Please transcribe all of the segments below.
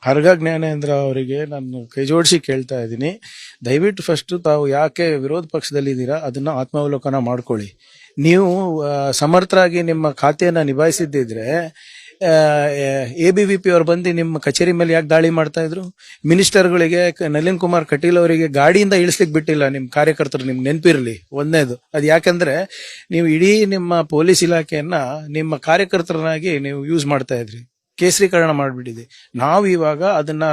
ಹರ್ಗ ಜ್ಞಾನೇಂದ್ರ ಅವರಿಗೆ ನಾನು ಕೈ ಜೋಡಿಸಿ ಕೇಳ್ತಾ ಇದ್ದೀನಿ, ದಯವಿಟ್ಟು ಫಸ್ಟ್ ತಾವು ಯಾಕೆ ವಿರೋಧ ಪಕ್ಷದಲ್ಲಿದ್ದೀರಾ ಅದನ್ನ ಆತ್ಮಾವಲೋಕನ ಮಾಡ್ಕೊಳ್ಳಿ. ನೀವು ಸಮರ್ಥರಾಗಿ ನಿಮ್ಮ ಖಾತೆಯನ್ನ ನಿಭಾಯಿಸಿದ್ದಿದ್ರೆ ABVP ಅವ್ರು ಬಂದು ನಿಮ್ಮ ಕಚೇರಿ ಮೇಲೆ ಯಾಕೆ ದಾಳಿ ಮಾಡ್ತಾ ಇದ್ರು? ಮಿನಿಸ್ಟರ್ಗಳಿಗೆ ನಳಿನ್ ಕುಮಾರ್ ಕಟೀಲ್ ಅವರಿಗೆ ಗಾಡಿಯಿಂದ ಇಳಿಸ್ಲಿಕ್ಕೆ ಬಿಟ್ಟಿಲ್ಲ ನಿಮ್ಮ ಕಾರ್ಯಕರ್ತರು, ನಿಮ್ಗೆ ನೆನಪಿರಲಿ. ಒಂದನೇದು ಅದು ಯಾಕಂದ್ರೆ ನೀವು ಇಡೀ ನಿಮ್ಮ ಪೊಲೀಸ್ ಇಲಾಖೆಯನ್ನ ನಿಮ್ಮ ಕಾರ್ಯಕರ್ತರನ್ನಾಗಿ ನೀವು ಯೂಸ್ ಮಾಡ್ತಾ ಇದ್ರಿ, ಕೇಸರೀಕರಣ ಮಾಡಿಬಿಟ್ಟಿದೆ. ನಾವು ಇವಾಗ ಅದನ್ನ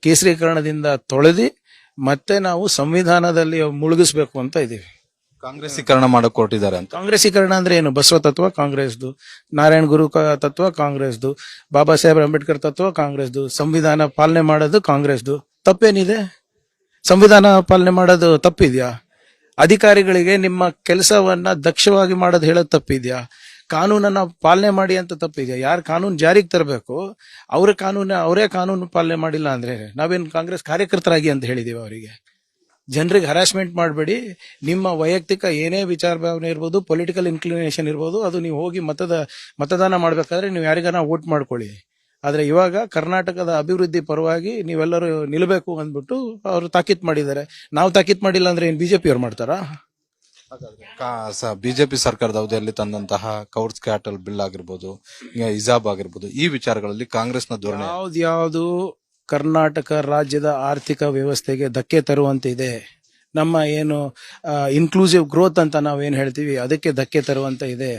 ಕೇಸರೀಕರಣದಿಂದ ತೊಳೆದು ಮತ್ತೆ ನಾವು ಸಂವಿಧಾನದಲ್ಲಿ ಮುಳುಗಿಸ್ಬೇಕು ಅಂತ ಇದ್ದೀವಿ. ಕಾಂಗ್ರೆಸ್ಸೀಕರಣ ಮಾಡಕ್ ಹೊರಟಿದ್ದಾರೆ ಅಂತ. ಕಾಂಗ್ರೆಸ್ಸೀಕರಣ ಅಂದ್ರೆ ಏನು? ಬಸವ ತತ್ವ ಕಾಂಗ್ರೆಸ್ದು, ನಾರಾಯಣ ಗುರು ತತ್ವ ಕಾಂಗ್ರೆಸ್ದು, ಬಾಬಾ ಸಾಹೇಬ್ ಅಂಬೇಡ್ಕರ್ ತತ್ವ ಕಾಂಗ್ರೆಸ್ದು, ಸಂವಿಧಾನ ಪಾಲನೆ ಮಾಡೋದು ಕಾಂಗ್ರೆಸ್ದು. ತಪ್ಪೇನಿದೆ? ಸಂವಿಧಾನ ಪಾಲನೆ ಮಾಡೋದು ತಪ್ಪಿದ್ಯಾ? ಅಧಿಕಾರಿಗಳಿಗೆ ನಿಮ್ಮ ಕೆಲಸವನ್ನ ದಕ್ಷವಾಗಿ ಮಾಡೋದು ಹೇಳೋದು ತಪ್ಪಿದ್ಯಾ? ಕಾನೂನನ್ನ ಪಾಲನೆ ಮಾಡಿ ಅಂತ ತಪ್ಪಿದ್ಯಾ? ಯಾರು ಕಾನೂನು ಜಾರಿಗೆ ತರಬೇಕು ಅವರೇ ಕಾನೂನು ಪಾಲನೆ ಮಾಡಿಲ್ಲ ಅಂದ್ರೆ ನಾವೇನು ಕಾಂಗ್ರೆಸ್ ಕಾರ್ಯಕರ್ತರಾಗಿ ಅಂತ ಹೇಳಿದೀವಿ ಅವರಿಗೆ? ಜನರಿಗೆ ಹರಾಸ್ಮೆಂಟ್ ಮಾಡಬೇಡಿ. ನಿಮ್ಮ ವೈಯಕ್ತಿಕ ಏನೇ ವಿಚಾರ ಭಾವನೆ ಇರ್ಬೋದು, ಪೊಲಿಟಿಕಲ್ ಇನ್ಕ್ಲಿನೇಷನ್ ಇರ್ಬೋದು, ಅದು ನೀವು ಹೋಗಿ ಮತದಾನ ಮಾಡ್ಬೇಕಾದ್ರೆ ನೀವು ಯಾರಿಗಾನ ವೋಟ್ ಮಾಡ್ಕೊಳ್ಳಿ. ಆದ್ರೆ ಇವಾಗ ಕರ್ನಾಟಕದ ಅಭಿವೃದ್ಧಿ ಪರವಾಗಿ ನೀವೆಲ್ಲರೂ ನಿಲ್ಲಬೇಕು ಅಂದ್ಬಿಟ್ಟು ಅವರು ತಾಕೀತ್ ಮಾಡಿದ್ದಾರೆ. ನಾವು ತಾಕೀತ್ ಮಾಡಿಲ್ಲ ಅಂದ್ರೆ ಏನ್ ಬಿಜೆಪಿ ಅವ್ರು ಮಾಡ್ತಾರಾ? ಬಿಜೆಪಿ ಸರ್ಕಾರದ ಅವಧಿಯಲ್ಲಿ ತಂದಂತಹ ಕೌರ್ಸ್ ಕ್ಯಾಟಲ್ ಬಿಲ್ ಆಗಿರ್ಬೋದು, ಹಿಜಾಬ್ ಆಗಿರ್ಬೋದು, ಈ ವಿಚಾರಗಳಲ್ಲಿ ಕಾಂಗ್ರೆಸ್ನ ಧೋರಣೆ ಯಾವ್ದು ಕರ್ನಾಟಕ ರಾಜ್ಯದ ಆರ್ಥಿಕ ವ್ಯವಸ್ಥೆಗೆ ಧಕ್ಕೆ ತರುವಂತೆ ಇದೆ. ನಮ್ಮ ಏನು ಇನ್ಕ್ಲೂಸಿವ್ ಗ್ರೋತ್ ಅಂತ ನಾವೇನು ಹೇಳ್ತೀವಿ ಅದಕ್ಕೆ ಧಕ್ಕೆ ತರುವಂತ ಇದೆ.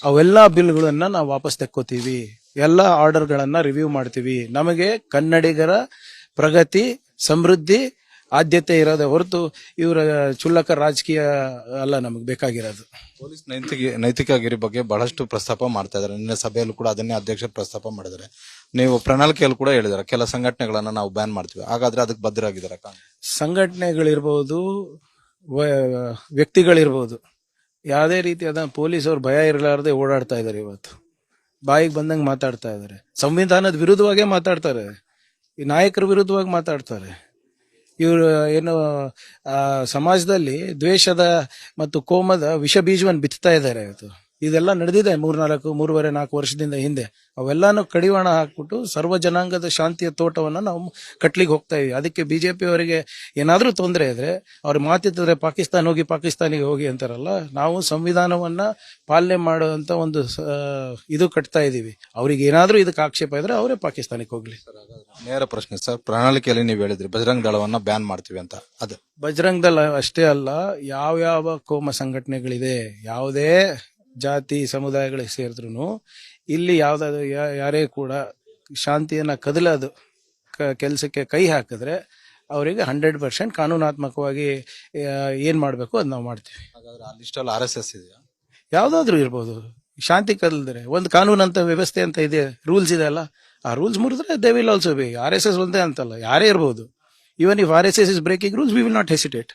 ಅವೆಲ್ಲ ಬಿಲ್ಗಳನ್ನ ನಾವು ವಾಪಸ್ ತೆಕ್ಕೋತೀವಿ, ಎಲ್ಲ ಆರ್ಡರ್ಗಳನ್ನ ರಿವ್ಯೂ ಮಾಡ್ತೀವಿ. ನಮಗೆ ಕನ್ನಡಿಗರ ಪ್ರಗತಿ ಸಮೃದ್ಧಿ ಆದ್ಯತೆ ಇರೋದೇ ಹೊರತು ಇವರ ಚುಲ್ಲಕ ರಾಜಕೀಯ ಅಲ್ಲ ನಮಗೆ ಬೇಕಾಗಿರೋದು. ಪೊಲೀಸ್ ನೈತಿಕಗಿರಿ ಬಗ್ಗೆ ಬಹಳಷ್ಟು ಪ್ರಸ್ತಾಪ ಮಾಡ್ತಾ ಇದ್ದಾರೆ. ನಿನ್ನೆ ಸಭೆಯಲ್ಲೂ ಕೂಡ ಅದನ್ನೇ ಅಧ್ಯಕ್ಷರು ಪ್ರಸ್ತಾಪ ಮಾಡಿದ್ದಾರೆ. ನೀವು ಪ್ರಣಾಳಿಕೆಯಲ್ಲಿ ಕೂಡ ಹೇಳಿದಾರೆ ಕೆಲ ಸಂಘಟನೆಗಳನ್ನ ನಾವು ಬ್ಯಾನ್ ಮಾಡ್ತೀವಿ. ಹಾಗಾದ್ರೆ ಅದಕ್ಕೆ ಬದ್ಧರಾಗಿದ್ದಾರೆ? ಸಂಘಟನೆಗಳಿರ್ಬೋದು, ವ್ಯಕ್ತಿಗಳಿರ್ಬೋದು, ಯಾವುದೇ ರೀತಿಯಾದ ಪೊಲೀಸ್ ಅವ್ರು ಭಯ ಇರಲಾರದೆ ಓಡಾಡ್ತಾ ಇದ್ದಾರೆ. ಇವತ್ತು ಬಾಯಿಗೆ ಬಂದಂಗೆ ಮಾತಾಡ್ತಾ ಇದ್ದಾರೆ, ಸಂವಿಧಾನದ ವಿರುದ್ಧವಾಗೇ ಮಾತಾಡ್ತಾರೆ, ಈ ನಾಯಕರ ವಿರುದ್ಧವಾಗಿ ಮಾತಾಡ್ತಾರೆ. ಇವರು ಏನು ಸಮಾಜದಲ್ಲಿ ದ್ವೇಷದ ಮತ್ತು ಕೋಮದ ವಿಷ ಬೀಜವನ್ನು ಬಿತ್ತಾ ಇದ್ದಾರೆ. ಇವತ್ತು ಇದೆಲ್ಲ ನಡೆದಿದೆ 3-4 ವರ್ಷದಿಂದ ಹಿಂದೆ. ಅವೆಲ್ಲಾನು ಕಡಿವಾಣ ಹಾಕ್ಬಿಟ್ಟು ಸರ್ವ ಜನಾಂಗದ ಶಾಂತಿಯ ತೋಟವನ್ನ ನಾವು ಕಟ್ಲಿಕ್ಕೆ ಹೋಗ್ತಾ ಇದೀವಿ. ಅದಕ್ಕೆ ಬಿಜೆಪಿ ಅವರಿಗೆ ಏನಾದ್ರೂ ತೊಂದರೆ ಇದ್ರೆ ಅವ್ರ ಮಾತಿದ್ರೆ ಪಾಕಿಸ್ತಾನಿಗೆ ಹೋಗಿ ಅಂತಾರಲ್ಲ, ನಾವು ಸಂವಿಧಾನವನ್ನ ಪಾಲನೆ ಮಾಡುವಂತ ಒಂದು ಇದು ಕಟ್ತಾ ಇದೀವಿ. ಅವ್ರಿಗೆ ಏನಾದ್ರೂ ಇದಕ್ಕೆ ಆಕ್ಷೇಪ ಇದ್ರೆ ಅವರೇ ಪಾಕಿಸ್ತಾನಕ್ಕೆ ಹೋಗ್ಲಿ. ನೇರ ಪ್ರಶ್ನೆ ಸರ್, ಪ್ರಣಾಳಿಕೆಯಲ್ಲಿ ನೀವು ಹೇಳಿದ್ರಿ ಬಜರಂಗ್ ದಳವನ್ನ ಬ್ಯಾನ್ ಮಾಡ್ತೀವಿ ಅಂತ. ಅದು ಬಜರಂಗ್ ದಳ ಅಷ್ಟೇ ಅಲ್ಲ, ಯಾವ ಕೋಮ ಸಂಘಟನೆಗಳಿದೆ, ಯಾವುದೇ ಜಾತಿ ಸಮುದಾಯಗಳಿಗೆ ಸೇರಿದ್ರು ಇಲ್ಲಿ ಯಾವ್ದಾದ್ರು ಯಾರೇ ಕೂಡ ಶಾಂತಿಯನ್ನ ಕದಲೋದು ಕೆಲಸಕ್ಕೆ ಕೈ ಹಾಕಿದ್ರೆ ಅವರಿಗೆ 100% ಕಾನೂನಾತ್ಮಕವಾಗಿ ಏನ್ ಮಾಡ್ಬೇಕು ಅದ್ ನಾವು ಮಾಡ್ತೀವಿ. RSS ಇದೆಯಾ? ಯಾವ್ದಾದ್ರು ಇರ್ಬೋದು. ಶಾಂತಿ ಕದಲಿದ್ರೆ ಒಂದು ಕಾನೂನು ಅಂತ ವ್ಯವಸ್ಥೆ ಅಂತ ಇದೆ, ರೂಲ್ಸ್ ಇದೆ ಅಲ್ಲ, ಆ ರೂಲ್ಸ್ ಮುರಿದ್ರೆ they will also be. RSS ಒಂದೇ ಅಂತಲ್ಲ, ಯಾರೇ ಇರ್ಬೋದು. Even if RSS is breaking rules we will not hesitate.